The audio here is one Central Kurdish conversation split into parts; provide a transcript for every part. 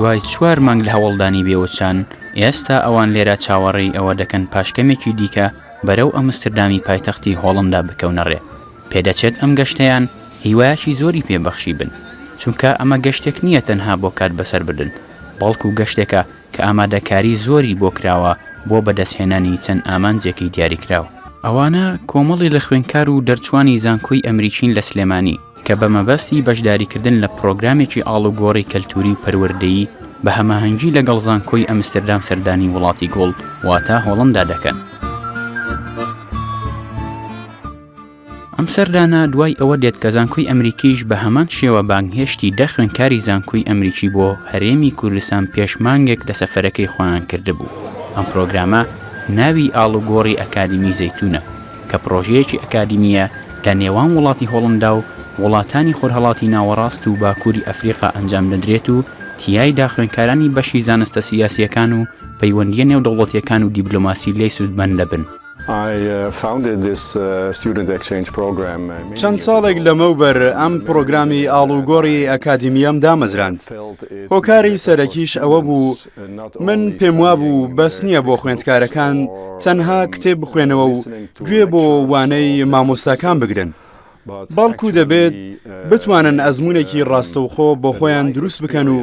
دوای 4 مانگ لە هەوڵدانی بێوەچان ئێستا ئەوان لێرە چاوەڕێی ئەوە دەکەن پاشکەمێکی دیکە بەرەو ئەمستردامی پایتەختی هۆڵندا بکەونەڕێ. پێدەچێت ئەم گەشتەیان هیوایەکی زۆری پێبەخشی بن، چونکە ئەمە گەشتێک نییە تەنها بۆ کات بەسەر بدن، بەڵکو گەشتێکە کە ئامادەکاری زۆری بۆ کراوە بۆ بەدەستهێنانی چەند ئامانجێکی دیاریکراوە. ئەوانە کۆمەڵی لە خوێندکار و دەرچوانی زانکۆی ئەمریکین لە سلێمانی کە بە مەبەستی بەشداریکردن لە پرۆگرامێکی ئاڵوگۆڕی کەلتوری و پەروەردەیی بە هەماهەنگی لەگەڵ زانکۆی ئەمستردام سەردانی وڵاتی گۆڵد واتە هۆڵندا دەکەن. ئەم سەردانە دوای ئەوە دێت کە زانکۆی ئەمریکیش بە هەمان شێوە بانگهێشتی 10 خوێندکاری زانکۆی ئەمریکی بۆ هەرێمی کوردستان پێشمانگێک لە سەفەرەکەی خۆیان کردبوو. ئەم پرۆگرامە ناوی ئاڵوگۆڕی ئەکادیمی زەیتونە کە پرۆژەیەکی ئەکادیمیە لە نێوان وڵاتی هۆڵندا و وڵاتانی خۆرهەڵاتی ناوەڕاست و باکووری ئەفریقا ئەنجام دەدرێت و تیایدا خوێندکارانی بەشی زانستە سیاسیەکان و پەیوەندیە نێودەوڵەتیەکان و دیبلۆماسی لێی سوودمەند دەبن. چەند ساڵێک لەمەوبەر ئەم پرۆگرامی ئاڵوگۆڕی ئەکادیمیەم دامەزراند. هۆکاری سەرەکیش ئەوە بوو من پێم وابوو بەس نییە بۆ خوێندکارەکان تەنها کتێب بخوێنەوە و گوێ بۆ وانەی مامۆستاکان بگرن، بەڵکو دەبێت بتوانن ئەزمونێکی ڕاستەوخۆ بۆ خۆیان دروست بکەن و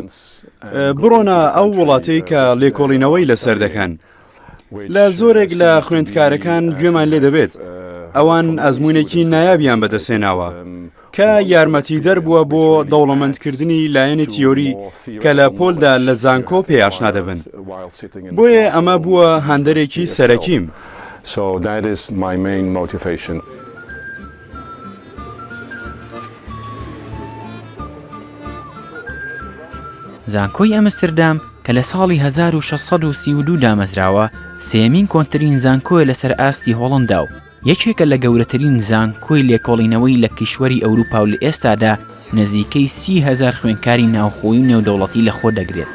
بڕۆنە ئەو وڵاتەی کە لێکۆڵینەوەی لەسەر دەکەن. لە زۆرێک لە خوێندکارەکان گوێمان لێ دەبێت ئەوان ئەزمونێکی نایابیان بەدەسێناوە کە یارمەتی دەربووە بۆ دەوڵەمەندکردنی لایەنی تیۆری کە لە پۆلدا لە زانکۆ پێیاشنا دەبن. بۆیە ئەمە بووە هەندێکی سەرەکیم. زانکۆی ئەمستردام کە لە ساڵی 1632 دامەزراوە سێمین کۆنترین زانکۆیە لەسەر ئاستی هۆڵندا و یەکێکە لە گەورەترین زانکۆی لێکۆڵینەوەی لە کیشوەری ئەوروپا و لە ئێستادا نزیکەی 30,000 خوێندکاری ناوخۆیی و نێودەوڵەتی لەخۆ دەگرێت.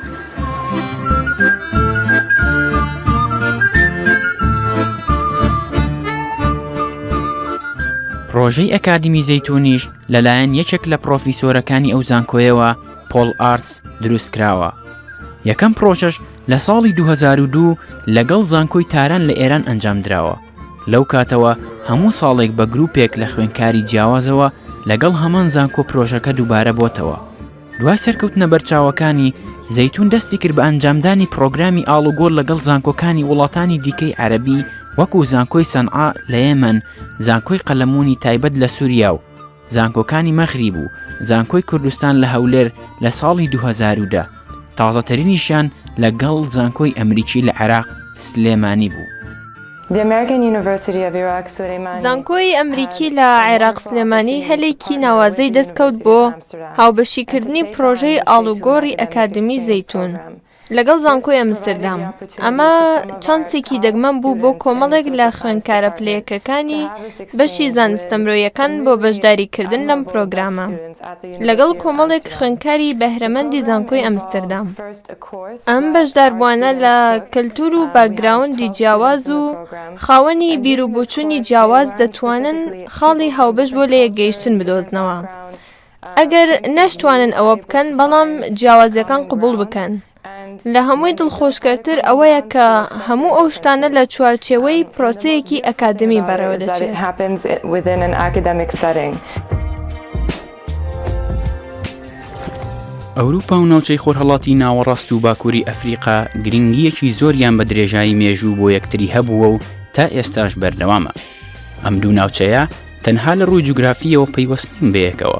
پرۆژەی ئەکادیمی زەیتونیش لەلایەن یەکێک لە پرۆفیسۆرەکانی ئەو زانکۆیەوە پۆل ئارتس دروستکراوە. یەکەم پرۆژەش لە ساڵی 2002 لەگەڵ زانکۆی تاران لە ئێران ئەنجام درراوە. لەو کاتەوە هەموو ساڵێک بە گروپێک لە خوێندکاری جیاوازەوە لەگەڵ هەمان زانکۆ پرۆژەکە دووبارە بۆتەوە. دوای سەرکەوتنە بەرچاوەکانی زەیتون دەستی کرد بە ئەنجامدانی پرۆگرامی ئاڵوگۆڕ لەگەڵ زانکۆکانی وڵاتانی دیکەی عەرەبی وەکو زانکۆی سەنعا لە یەمەن، زانکۆی قەلەموونی تایبەت لە سووریا و زانکۆکانی مەغریب و زانکۆی کوردستان لە هەولێر لە ساڵی 2010. تازەترینیشان لەگەڵ زانکۆی ئەمریکی لە عێراق سلێمانی بوو. زانکۆی ئەمریکی لە عێراق سلێمانی هەلێکی ناوازەی دەستکەوت بۆ هاوبەشیکردنی پرۆژەی ئاڵوگۆڕی ئەکادیمی زەیتون لەگەڵ زانکۆی ئەمستردام. ئەمە چانسێکی دەگمەن بوو بۆ کۆمەڵێک لە خوێندکارە پلەیەکەکانی بەشی زانستەمرۆیەکان بۆ بەشداریکردن لەم پرۆگرامە لەگەڵ کۆمەڵێک خوێندکاری بەهرەمەندی زانکۆی ئەمستردام. ئەم بەشداربووانە لە کەلتور و باگراوندی جیاواز و خاوەنی بیرروبوچوونی جیاواز دەتوانن خاڵی هاوبەش بۆ لە یەکگەیشتن بدۆزنەوە ئەگەر نەشتوانن ئەوە بکەن، بەڵام جیاوازیەکان قبول بکەن. لە هەمووی دڵخۆشکەرتر ئەوەیە کە هەموو ئەو شتانە لە چوارچێوەی پرۆسەیەکی ئەکادمی بەڕێوە دەچێت. ئەوروپا و ناوچەی خۆرهەڵاتی ناوەڕاست و باکووری ئەفریقا گرنگیەکی زۆریان بە درێژایی مێژوو بۆ یەکتری هەبووە و تا ئێستاش بەردەوامە. ئەم دوو ناوچەیە تەنها لە ڕووی جوگرافیەوە پەیوەستین بەیەکەوە،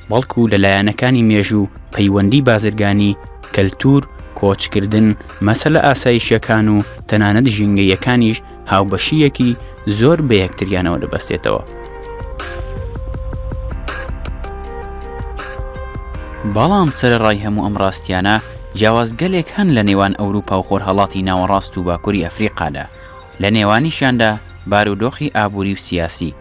بەڵکو لە لایەنەکانی مێژوو پەیوەندی بازرگانی، کەلتور، کۆچکردن، مەسەلە ئاسایشیەکان و تەنانەت ژینگەیەکانیش هاوبەشیەکی زۆر بە یەکتریانەوە دەبەستێتەوە. بەڵام سەرەڕای هەموو ئەم ڕاستیانە جیاوازگەلێک هەن لە نێوان ئەوروپا و خۆرهەڵاتی ناوەڕاست و باکووری ئەفریقادا، لە نێوانیشاندا بارودۆخی ئابووری و سیاسی.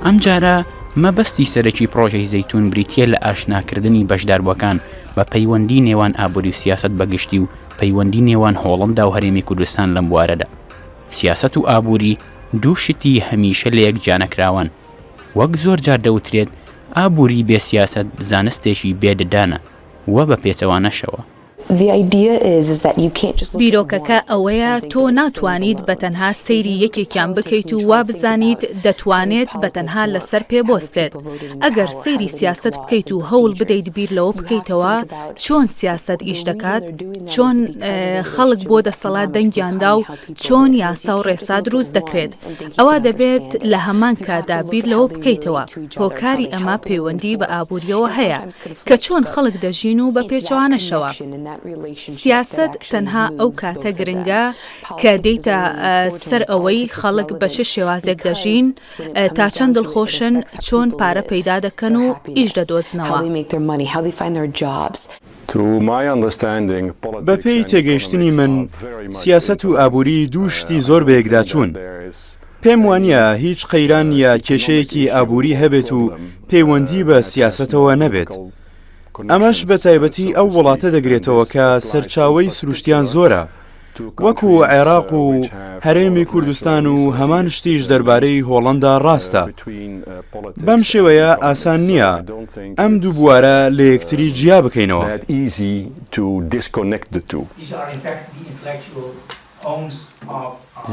ئەم جارە مەبەستی سەرەکی پرۆژەی زەیتون بریتیە لە ئاشناکردنی بەشداربووەکان بە پەیوەندی نێوان ئابووری و سیاست بەگشتی و پەیوەندی نێوان هۆڵندا و هەرێمی کوردستان لەم بوارەدا. سیاست و ئابووری دوو شتی هەمیشە لە یەک جانەکراون، وەک زۆر جار دەوترێت ئابووری بێ سیاسەت زانستێکی بێدەدانە وە بە پێچەوانەشەوە. بیرۆکەکە ئەوەیە تۆ ناتوانیت بەتەنها سەیری یەکێکیان بکەیت و وا بزانیت دەتوانێت بەتەنها لەسەر پێبۆستێت. ئەگەر سەیری سیاست بکەیت و هەوڵ بدەیت بیر لەوە بکەیتەوە چۆن سیاست ئیش دەکات، چۆن خەڵک بۆ دەسەڵات دەنگیاندا و چۆن یاسا و ڕێسا دروست دەکرێت، ئەوە دەبێت لە هەمان کادا بیر لەوە بکەیتەوە. هۆکاری ئەمە پەیوەندی بە ئابووریەوە هەیە کە چۆن خەڵک دەژین و بە پێچەوانەشەوە. سیاست تەنها ئەو کاتە گرنگە کە دەیتە سەر ئەوەی خەڵک بە چ شێوازێک دەژین، تا چەند دڵخۆشن، چۆن پارە پەیدا دەکەن و ئیش دەدۆزنەوە. بە پێی تێگەیشتنی من سیاست و ئابووری دوو شتی زۆر بەیەکدا چوون. پێم وانە هیچ قەیران یا کێشەیەکی ئابووری هەبێت و پەیوەندی بە سیاسەتەوە نەبێت. ئەمەش بە تایبەتی ئەو وڵاتە دەگرێتەوە کە سەرچاوەی سروشتیان زۆرە، وەکو عێراق و هەرێمی کوردستان و هەمان شتیش دەربارەی هۆڵەندا ڕاستە. بەم شێوەیە ئاسان نییە ئەم دوو بوارە لە یەکتری جیا بکەینەوە.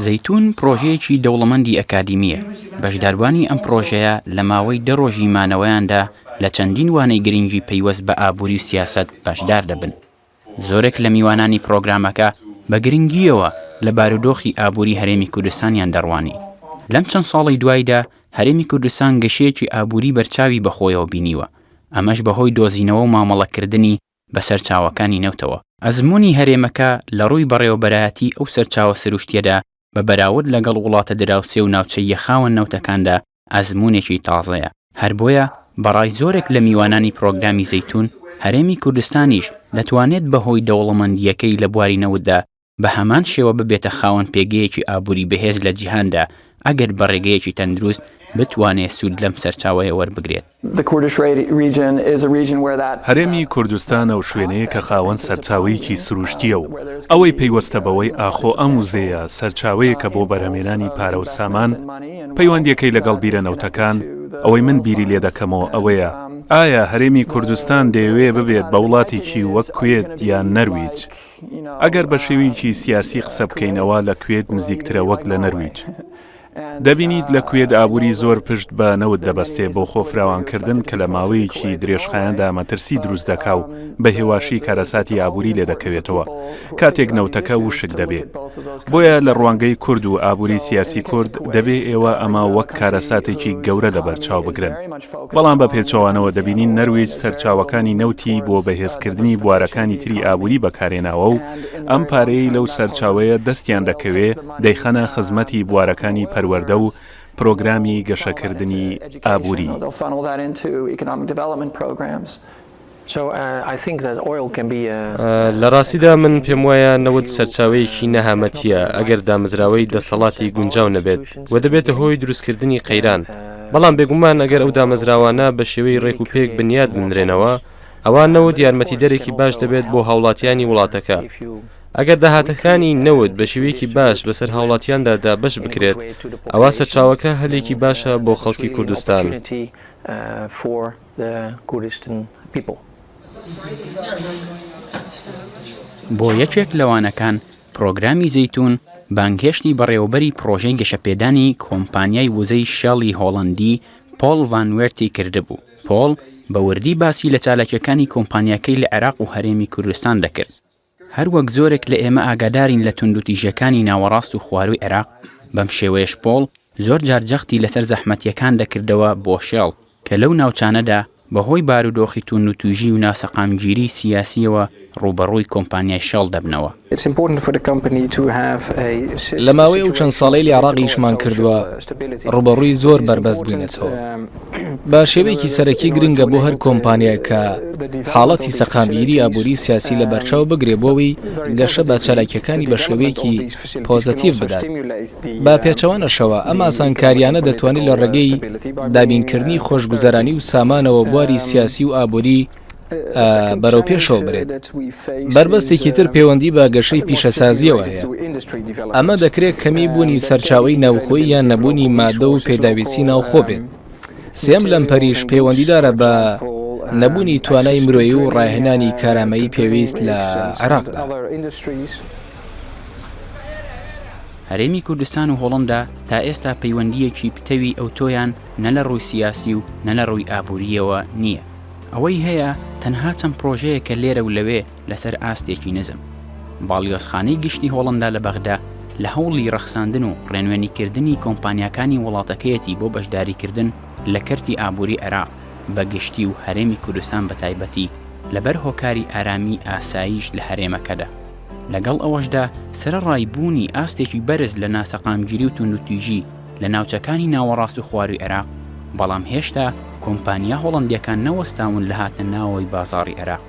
زەیتون پرۆژەیەکی دەوڵەمەندی ئەکادیمیە. بەشداروانی ئەم پرۆژەیە لە ماوەی 10 ڕۆژی مانەوەیاندا لە چەندین وانەی گرنگی پەیوەست بە ئابووری و سیاسەت بەشدار دەبن. زۆرێک لە میوانانی پرۆگرامەکە بە گرنگیەوە لە بارودۆخی ئابووری هەرێمی کوردستانیان دەڕوانی. لەم چەند ساڵی دوایدا هەرێمی کوردستان گەشەیەکی ئابووری بەرچاوی بەخۆیەوە بینیوە. ئەمەش بەهۆی دۆزینەوە و مامەڵەکردنی بە سەرچاوەکانی نەوتەوە. ئەزمموی هەرێمەکە لە ڕووی بەڕێوەبەرایەتی ئەو سەرچاوە سروشتیەدا بە بەراورد لەگەڵ وڵاتە دراوسێ و ناوچەی یەخاوە نەوتەکاندا ئەزممونێکی تازەیە. هەر بۆیە بەڕای زۆرێک لە میوانانی پرۆگرامی زەیتون هەرێمی کوردستانیش دەتوانێت بەهۆی دەوڵەمەندیەکەی لە بواری نەوتدا بە هەمان شێوە ببێتە خاوەن پێگەیەکی ئابووری بەهێز لە جیهاندا ئەگەر بە ڕێگەیەکی تەندروست بتوانێت سوود لەم سەرچاوەیە وەربگرێت. هەرێمی کوردستانە و شوێنەیە کە خاوەن سەرچاوەیەکی سروشتیە و ئەوەی پەیوەستە بەوەی ئاخۆ ئەم وزەیە سەرچاوەیە کە بۆ بەرهەمێنانی پارە و سامان پەیوەندیەکەی لەگەڵ بیرە نەوتەکان ئەوەی من بیری لێ دەکەمەوە ئەوەیە ئایا هەرێمی کوردستان دەیەوێت ببێت بە وڵاتێکی وەک کوێت یان نەرویج؟ ئەگەر بە شێوەیەکی سیاسی قسە بکەینەوە لە کوێت نزیکترە وەک لە نەرویج. دەبینیت لە کوێت ئابووری زۆر پشت بە نەوت دەبەستێ بۆ خۆفراوانکردن کە لە ماوەیەکی درێژخایەندا مەترسی دروست دەکا و بە هێواشی کارەساتی ئابووری لێ دەکەوێتەوە کاتێک نەوتەکە وشک دەبێت. بۆیە لە ڕوانگەی کورد و ئابووری سیاسی کورد دەبێت ئێوە ئەمە وەک کارەساتێکی گەورە لەبەرچاو بگرن. بەڵام بە پێچەوانەوە دەبینین نەرویج سەرچاوەکانی نەوتی بۆ بەهێزکردنی بوارەکانی تری ئابووری بەکارێناوە و ئەم پارەی لەو سەرچاوەیە دەستیان دەکەوێت دەیخەنە خزمەتی بوارەکانی پەروەردە و پرۆگرامی گەشەکردنی ئابووری. لە ڕاستیدا من پێم وایە نەوت سەرچاوەیەکی نەهامەتیە ئەگەر دامەزراوەی دەسەڵاتی گونجاو نەبێت و دەبێتە هۆی دروستکردنی قەیران. بەڵام بێگومان ئەگەر ئەو دامەزراوانە بە شێوەی ڕێک و پێک بنیاد بنرێنەوە ئەوان نەوت یارمەتیدەرێکی باش دەبێت بۆ هاوڵاتیانی وڵاتەکە. ئەگەر داهاتەکانی نەوت بە شێوەیەکی باش بەسەر هاوڵاتیاندا دابەش بکرێت ئەوە سەرچاوەکە هەلێکی باشە بۆ خەڵکی کوردستان. بۆ یەکێک لەوانەکان پرۆگرامی زەیتون بانگهێشتی بەڕێوەبەری پرۆژەی گەشەپێدانی کۆمپانیای وزەی شێڵی هۆڵەندی پۆل ڤان وێرتی کردبوو. پۆل بە وردی باسی لە چالاکیەکانی کۆمپانیاکەی لە عێراق و هەرێمی کوردستان دەکرد. هەروەک زۆرێک لە ئێمە ئاگادارین لە توندوتیژەکانی ناوەڕاست و خواروی عێراق، بەم شێوەیەش پۆل زۆر جار جەختی لەسەر زەحمەتیەکان دەکردەوە بۆ شێڵ کە لەو ناوچانەدا بەهۆی بارودۆخی توندوتیژی و ناسەقامگیری سیاسیەوە ڕوبەڕووی کۆمپانیای شێڵ دەبنەوە. لە ماوەی ئەو چەند ساڵەی لە عێراقیشمان کردووە ڕوبەڕووی زۆر بربەست بووینەتەوە. بە شێوەیەکی سەرەکی گرنگە بۆ هەر کۆمپانیای کە حاڵەتی سەقامگیری ئابووری سیاسی لە بەرچاو بگرێ بۆەوەی گەشە بە چالاکیەکانی بە شێوەیەکی پۆزتیڤ بدات. با پێچەوانەشەوە ئەم ئاسانکاریانە دەتوانێت لە ڕێگەی دابینکردنی خۆشگوزەرانی و سامانەوە بواری سیاسی و ئابووری بەرەو پێشەوە برێت. بربەستێکی تر پەیوەندی بە گەشەی پیشەسازیەوە هەیە. ئەمە دەکرێت کەمی بوونی سەرچاوەی ناوخۆیی یان نەبوونی مادە و پێداویستی ناوخۆ بێت. سێم لەمپەریش پەیوەندیدارە بە نەبوونی توانای مرۆیی و ڕاهێنانی کارامەیی پێویست لە عێراقدا. هەرێمی کوردستان و هۆڵەندا تا ئێستا پەیوەندیەکی پتەوی ئەوتۆیان نە لە ڕووی سیاسی و نە لە ڕووی ئابووریەوە نییە. ئەوەی هەیە تەنها چەند پرۆژەیە کە لێرە و لەوێ لەسەر ئاستێکی نزم. باڵیۆزخانەی گشتی هۆڵەندا لە بەغدا لە هەوڵی ڕەخساندن و ڕێنوێنیکردنی کۆمپانیاکانی وڵاتەکەیەتی بۆ بەشداریکردن لە کەرتی ئابووری عێراق بە گشتی و هەرێمی کوردستان بە تایبەتی لەبەر هۆکاری ئارامی ئاساییش لە هەرێمەکەدا. لەگەڵ ئەوەشدا سەرڕایبوونی ئاستێکی بەرز لە ناسەقامگیری و توندوتیژی لە ناوچەکانی ناوەڕاست و خواروی عێراق، بەڵام هێشتا کۆمپانیا هۆڵەندیەکان نەوەستاون لە هاتنە ناوەوەی بازاڕی عێراق.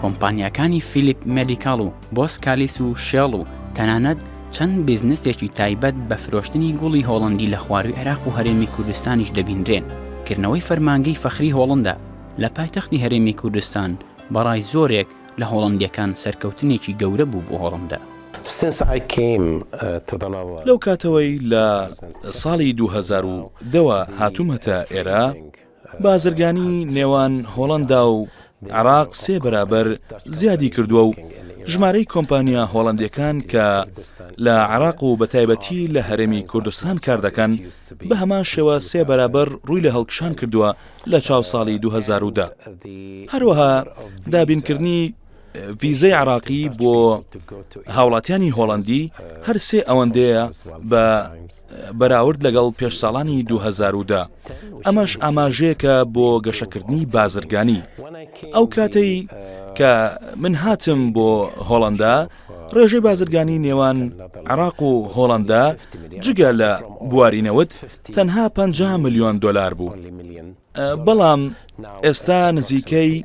کۆمپانیاکانی فیلیپ مێدیکاڵ و بۆسکالیس و شێڵ و تەنانەت چەند بیزنسێکی تایبەت بە فرۆشتنی گوڵی هۆڵەندی لە خواروی عێراق و هەرێمی کوردستانیش دەبینرێن. کردنەوەی فەرمانگەی فەخری هۆڵەندا لە پایتەختی هەرێمی کوردستان بەڕای زۆرێک لە هۆڵەندیەکان سەرکەوتنێکی گەورە بوو بۆ هۆڵەندا. لەو کاتەوەی لە ساڵی 2010 هاتوومەتە ئێرە، بازرگانی نێوان هۆڵەندا و عێراق 3 بەرابەر زیادی کردووە و ژمارەی کۆمپانیا هۆڵەندیەکان کە لە عێراق و بەتایبەتی لە هەرێمی کوردستان کار دەکەن بە هەمان شێوە 3 بەرابەر ڕووی لە هەڵکشان کردووە لە چاو ساڵی 2010. هەروەها دابینکردنی ڤیزەی عێراقی بۆ هاوڵاتیانی هۆڵەندی هەر 3 ئەوەندەیە بە بەراورد لەگەڵ پێش ساڵانی 2010. ئەمەش ئاماژەیەکە بۆ گەشەکردنی بازرگانی. ئەو کاتەی کە من هاتم بۆ هۆڵەندا، ڕێژەی بازرگانی نێوان عێراق و هۆڵەندا جگە لە بوارینەوت تەنها 50 ملیۆن دۆلار بوو، بەڵام ئێستا نزیکەی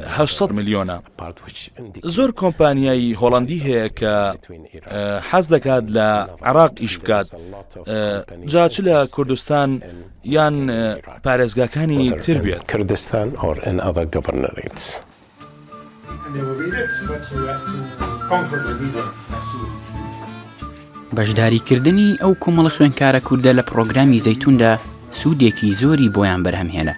800 ملیۆنە. زۆر کۆمپانیایی هۆڵەندی هەیە کە حەز دەکات لە عێراق ئیش بکات، جا چ لە کوردستان یان پارێزگاکانی تر بێت. بەشداریکردنی ئەو کۆمەڵە خوێنکارە کووردە لە پرۆگرامی زەیتوندا سوودێکی زۆری بۆیان بەرهەمهێنا.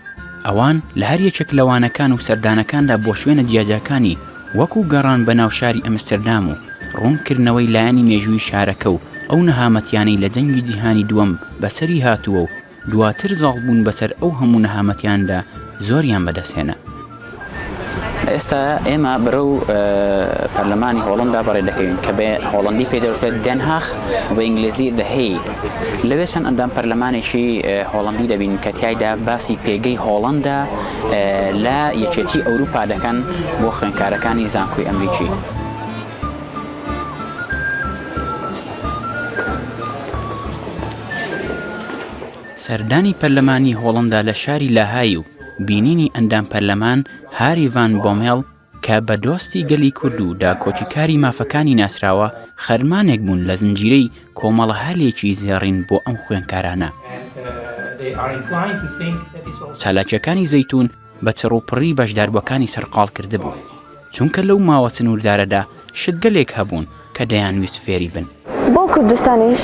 ئەوان لە هەر یەکێک لەوانەکان و سەردانەکاندا بۆ شوێنە جیاجەکانی وەکو گەڕان بە ناو شاری ئەمستەردام و ڕوونکردنەوەی لایەنی مێژووی شارەکە و ئەو نەهامەتیانەی لە جەنگی جیهانی دووەم بەسەری هاتووە و دواتر زاڵبوون بەسەر ئەو هەموو نەهامەتیاندا زۆریان بەدەستهێنا. ئێستا ئێمە بەرەو پەرلەمانی هۆڵەندا بەڕێ دەکەوین کە بە هۆڵەندی پێدەوتێت دێنهاخ بە ئینگلیزی The Hague. لەوێ چەند ئەندام پەرلەمانێکی هۆڵەندی دەبین کە تیایدا باسی پێگەی هۆڵەندا لە یەکێتی ئەوروپا دەکەن بۆ خوێنکارەکانی زانکۆی ئەمریکی. سەردانی پەرلەمانی هۆڵەندا لە شاری لاهای و بینینی ئەندام پەرلەمان هاری ڤان بۆمێڵ کە بە دۆستی گەلی کورد و داکۆچیکاری مافەکانی ناسراوە خەرمانێک بوون لە زنجیرەی کۆمەڵە هەلێکی زێڕین بۆ ئەم خوێنکارانە. چالاکیەکانی زەیتون بە چڕوپڕی بەشداربووەکانی سەرقاڵ کرده بوو، چونکە لەو ماوە چنووردارەدا شتگەلێک هەبوون کە دەیانویست فێری بن. بۆ کوردستانیش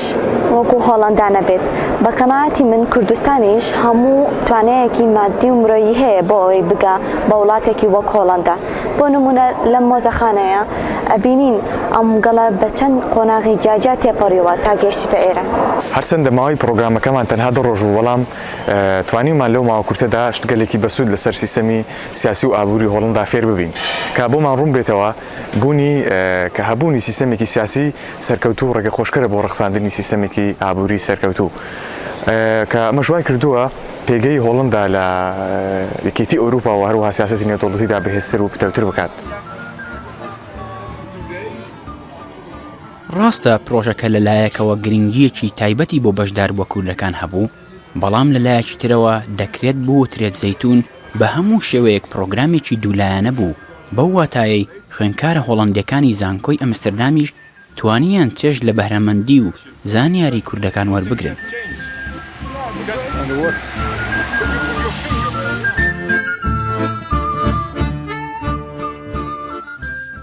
وەکو هۆڵەندا نەبێت، بە قەناعەتی من کوردستانیش هەموو توانایەکی مادی و مرۆیی هەیە بۆ ئەوەی بگا بە وڵاتێکی وەک هۆڵەندا. بۆ نمونە لەم مۆزەخانەیە ئەبینین ئەم گەڵە بە چەند قۆناغی جاجا تێپەڕیەوە تا گەیشتە ئێرە. هەرچەندە ماوەی پرۆگرامەکەمان تەنها 2 ڕۆژ و بەڵام توانیمان لەو ماوە کورتەدا شتگەلێکی بەسوود لەسەر سیستەمی سیاسی و ئابووری هۆڵەندا فێر ببین کە بۆمان ڕوون بێتەوە بوونی کە هەبوونی سیستەمێکی سیاسی سەرکەوتوو ڕێگە خۆشکەرە بۆ ڕەخساندنی سیستەمێکی ئابووری سەرکەوتوو کە ئەمە ژوای کردووە پێگەی هۆڵەندا لە یەکێتی ئەوروپا و هەروەها سیاسەتی نێودەوڵەتیدا بەهێزتر و پتەوتر بکات. ڕاستە پرۆژەکە لەلایەکەوە گرنگیەکی تایبەتی بۆ بەشدار بۆ کوردەکان هەبوو، بەڵام لەلایەکی ترەوە دەکرێت بووترێت زەیتون بە هەموو شێوەیەک پرۆگرامێکی دوولایەنە بوو، بەو واتایەی خوێنکارە هۆڵەندیەکانی زانکۆی ئەمستەردامیش توانیان چێژ لە بەهرەمەندی و زانیاری کوردەکان وەربگرن.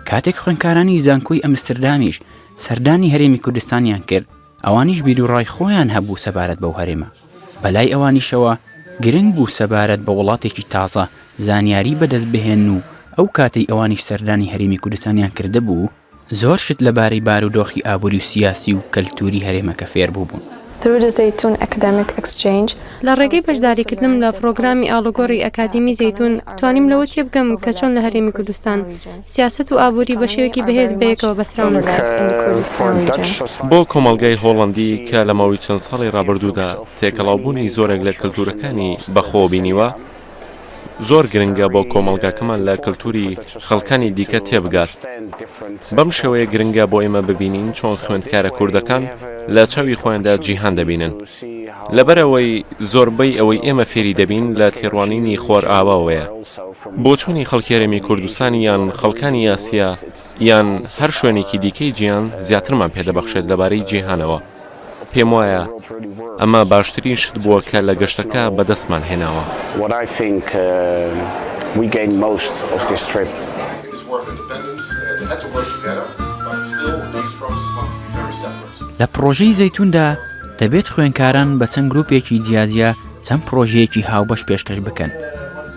کاتێک خوێنکارانی زانکۆی ئەمستەردامیش سەردانی هەرێمی کوردستانیان کرد، ئەوانیش بیر و ڕای خۆیان هەبوو سەبارەت بەو هەرێمە. بەلای ئەوانیشەوە گرنگ بوو سەبارەت بە وڵاتێکی تازە زانیاری بەدەست بهێن و ئەو کاتەی ئەوانیش سەردانی هەرێمی کوردستانیان کرده بوو زۆر شت لەبارەی بارودۆخی ئابووری و سیاسی و کەلتوری هەرێمەکە فێر بووبوون. لە ڕێگەی بەشداریکردنم لە پرۆگرامی ئاڵوگۆڕی ئەکادیمی زەیتون توانیم لەوە تێبگەم کە چۆن لە هەرێمی کوردستان سیاست و ئابووری بە شێوەیەکی بەهێز بەیەکەوە بەسراونەدات. بۆ کۆمەڵگەی هۆڵندی کە لە ماوەی چەند ساڵی ڕابردوودا تێکەڵاوبوونی زۆرێک لە کەلتورەکانی بەخۆ بینیوە زۆر گرنگە بۆ کۆمەڵگاکەمان لە کەلتوری خەڵکانی دیکە تێبگات. بەم شێوەیە گرنگە بۆ ئێمە ببینین چۆن خوێندکارە کوردەکان لە چاوی خۆیاندا جیهان دەبینن. لەبەرەوەی زۆربەی ئەوەی ئێمە فێری دەبین لە تێڕوانینی خۆر ئاواوەیە. بۆچوونی خەڵکی هەرێمی کوردستانی یان خەڵکانی ئاسیا یان هەر شوێنێکی دیکەی جیهان زیاترمان پێدەبەخشێت لەبارەی جیهانەوە. پێم وایە ئەمە باشترین شت بووە کە لە گەشتەکە بەدەستمان هێناوە. لە پرۆژەی زەیتوندا دەبێت خوێندکاران بە چەند گروپێکی جیازیە چەند پرۆژەیەکی هاوبەش پێشکەش بکەن.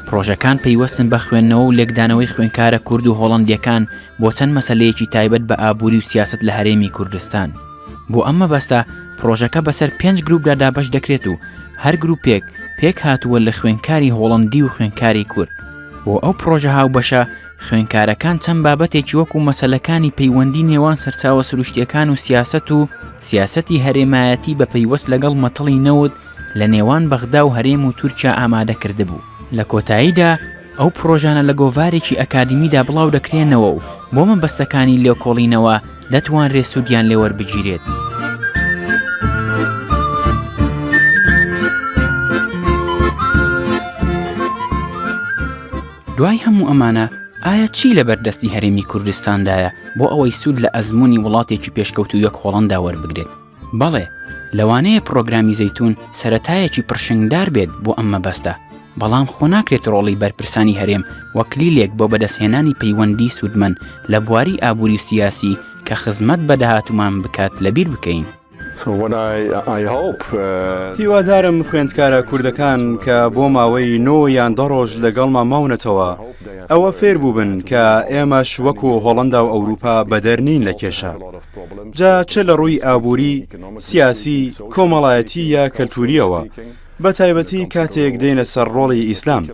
پرۆژەکان پەیوەستن بە خوێندنەوە و لێکدانەوەی خوێندکارە کورد و هۆڵندیەکان بۆ چەند مەسەلەیەکی تایبەت بە ئابووری و سیاست لە هەرێمی کوردستان. بۆ ئەمە بەستە پرۆژەکە بەسەر 5 گروپدا دابەش دەکرێت و هەر گروپێک پێک هاتووە لە خوێندکاری هۆڵندی و خوێندکاری کورد. بۆ ئەو پرۆژە هاوبەشە خوێندکارەکان چەند بابەتێکی وەکو مەسەلەکانی پەیوەندی نێوان سەرچاوە سروشتیەکان و سیاسەتی هەرێمایەتی بە پەیوەست لەگەڵ مەتەڵی نەوت لە نێوان بەغدا و هەرێم و تورکیا ئامادە کرده بوو. لە کۆتاییدا ئەو پرۆژانە لە گۆڤارێکی ئەکادیمیدا بڵاو دەکرێنەوە و بۆ مەبەستەکانی لێکۆڵینەوە دەتوانرێت سوودیان لێوەربگیرێت. دوای هەموو ئەمانە ئایا چی لە بەردەستی هەرێمی کوردستاندایە بۆ ئەوەی سوود لە ئەزموونی وڵاتێکی پێشکەوت و یەک هۆڵەندا وەربگرێت؟ بەڵێ، لەوانەیە پرۆگرامی زەیتون سەرەتایەکی پرشنگدار بێت بۆ ئەم مەبەستە، بەڵام خۆ ناکرێت ڕۆڵی بەرپرسانی هەرێم وەک کلیلێک بۆ بەدەستهێنانی پەیوەندی سوودمەند لە بواری ئابووری و سیاسی کە خزمەت بە داهاتوومان بکات لەبیر بکەین. هیوادارم خوێندکارە کوردەکان کە بۆ ماوەی 9 یان 10 ڕۆژ لەگەڵمان ماونەتەوە ئەوە فێر بووبن کە ئێمەش وەکو هۆڵەندا و ئەوروپا بەدەرنین لە کێشە. جا چه لە ڕووی ئابووری، سیاسی، کۆمەڵایەتی یا کەلتوریەوە بە تایبەتی کاتێک دێنە سەر ڕۆڵی ئیسلام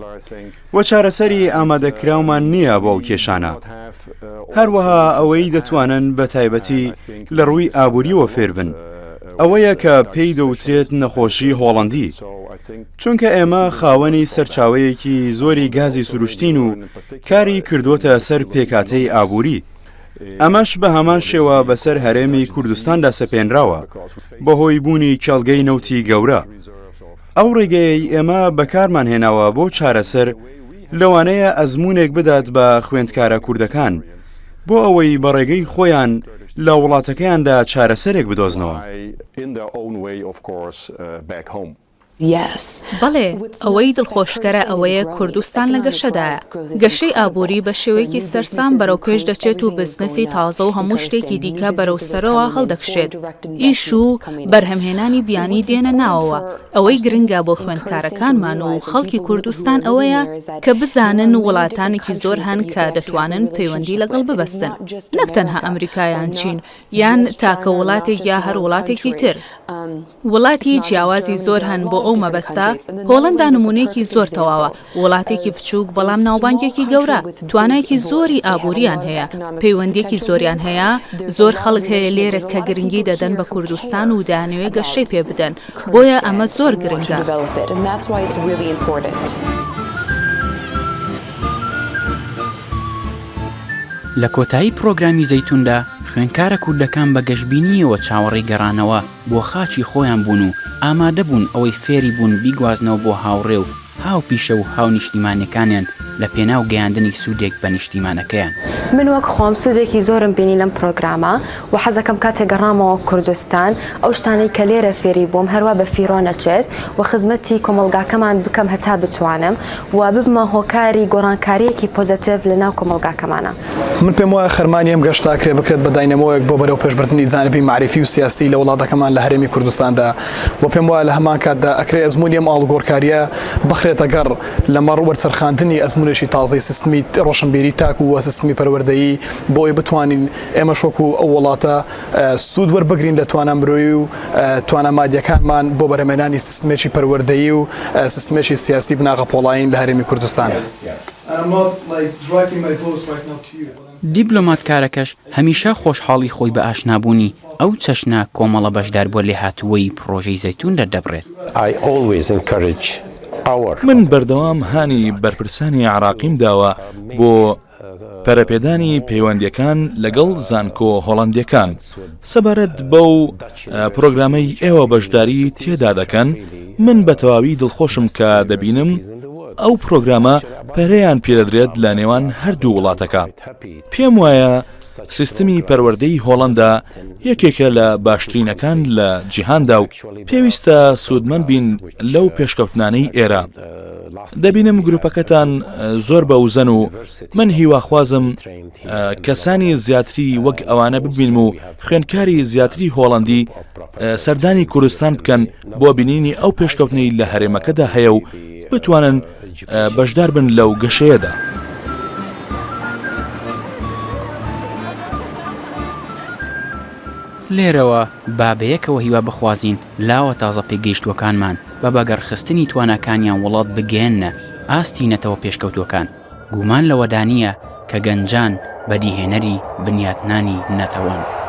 و چارەسەری ئامادەکراومان نییە بۆ ئەو کێشانە. هەروەها ئەوەی دەتوانن بە تایبەتی لە ڕووی ئابووریەوە فێر بن ئەوەیە کە پێی دەوترێت نەخۆشی هۆڵندی، چونکە ئێمە خاوەنی سەرچاوەیەکی زۆری گازی سروشتین و کاری کردوتە سەر پێکاتەی ئابووری. ئەمەش بە هەمان شێوە بەسەر هەرێمی کوردستاندا سەپێنراوە بەهۆی بوونی کێڵگەی نەوتی گەورە. ئەو ڕێگەی ئێمە بەکارمان هێناوە بۆ چارەسەر لەوانەیە ئەزموونێک بدات بە خوێندکارە کوردەکان بۆ ئەوەی بە ڕێگەی خۆیان لە وڵاتەکەیاندا چارەسەرێک بدۆزنەوە. بەڵێ، ئەوەی دڵخۆشکەرە ئەوەیە کوردستان لە گەشەدایە. گەشەی ئابووری بە شێوەیەکی سەرسام بەرەو پێش دەچێت و بزنسی تازە و هەموو شتێکی دیکە بەرەو سەرەوە هەڵدەکشێت. ئیش و بەرهەمهێنانی بیانی دێنە ناوەوە. ئەوەی گرنگە بۆ خوێندکارەکانمان و خەڵکی کوردستان ئەوەیە کە بزانن وڵاتانێکی زۆر هەن کە دەتوانن پەیوەندی لەگەڵ ببەستن، نەک تەنها ئەمریکایان چین یان تاکە وڵاتێک یا هەر وڵاتێکی تر. وڵاتی جیاوازی زۆر هەن بۆ ئەو مەبەستە. هۆڵەندا نمونەیەکی زۆر تەواوە، وڵاتێکی بچووک بەڵام ناوبانگێکی گەورە، توانایەکی زۆری ئابووریان هەیە، پەیوەندێکی زۆریان هەیە. زۆر خەڵک هەیە لێرە کە گرنگی دەدەن بە کوردستان و دانەوێ گەشەی پێ بدەن، بۆیە ئەمە زۆر گرنگە. لە کۆتایی پرۆگرامی زەیتوندا خوێندکارە کوردەکان بە گەشتبینیەوە چاوەڕێی گەڕانەوە بۆ خاچی خۆیان بوون و ئامادە بوون ئەوەی فێری بوون بیگوازنەوە بۆ هاوڕێ و هاو پیشە و هاو نیشتیمانیەکانیان لە پێناو گەیاندنی سوودێک بە نیشتیمانەکەیان. من وەک خۆم سوودێکی زۆرم بینی لەم پرۆگرامە و حەزەکەم کاتێک گەڕامەوە کوردستان ئەو شتانەی کە لێرە فێری بووم هەروە بە فیرۆ نەچێت و خزمەتی کۆمەلگاکەمان بکەم هەتا بتوانم و ببمە هۆکاری گۆڕانکاریەکی پۆزتیڤ لەناو کۆمەلگاکەمانە. من پێم وایە خەرمانی ئەم گەشتاکرێ بکرێت بە داینەمەوەیەک بۆ بەرەو پێشبردننی زانبی معرفی و سیاسی لە وڵاتەکەمان لە هەرێمی کوردستاندا و پێم وایە لە هەمان کاتدا ئەکرێ ئەزمموی ئەم ئاڵگۆڕکاریە بخرێتە گەڕ لەمەڕ وەرچەرخاندنی ئەزمونێکی تازەی سیستمی ڕۆشنبیری تاکو و سیستمی پەروەردەیی بۆی بتوانین ئێمە شۆکو ئەو وڵاتە سوود وەربگرین لە توانە مرۆیی و توانەمادیەکانمان بۆ بەرهەمێنانی سیستمێکی پەروەردەیی و سیستمێکی سیاسی بناغە پۆڵاین لە هەرێمی کوردستان. دیبلۆماتکارەکەش هەمیشە خۆشحاڵی خۆی بە ئاشنابوونی ئەو چەشنە کۆمەڵە بەشدار بۆ لێ هاتووەی پرۆژەی زەیتون دەردەبڕێت. من بەردەوام هانی بەرپرسانی عراقیم داوە بۆ پەرەپێدانی پەیوەندیەکان لەگەڵ زانکۆ هۆڵندیەکان سەبارەت بەو پرۆگرامەی ئێوە بەشداری تێدا دەکەن. من بە تەواوی دڵخۆشم کە دەبینم ئەو پرۆگرامە پەرەیان پێدەدرێت لە نێوان هەردوو وڵاتەکە. پێم وایە سیستمی پەروەردەی هۆڵندا یەکێکە لە باشترینەکان لە جیهاندا و پێویستە سوودمەند بین لەو پێشکەوتنانەی ئێرە. دەبینم گروپەکەتان زۆر بەوزەن و من هیواخوازم کەسانی زیاتری وەک ئەوانە ببینم و خوێندکاری زیاتری هۆڵندی سەردانی کوردستان بکەن بۆ بینینی ئەو پێشکەوتنەی لە هەرێمەکەدا هەیە و بتوانن بەشدار بن لەو گەشەیەدا. لێرەوە بابەیەکەوە هیوا بخوازین لاوە تازە پێگەیشتوەکانمان بە بەگەڕخستنی توانەکانیان وڵات بگەێنە ئاستینەتەوە پێشکەوتوەکان. گومان لەوەدانیە کە گەنجان بەدیهێنەری بنیاتنانی نەتەوەن.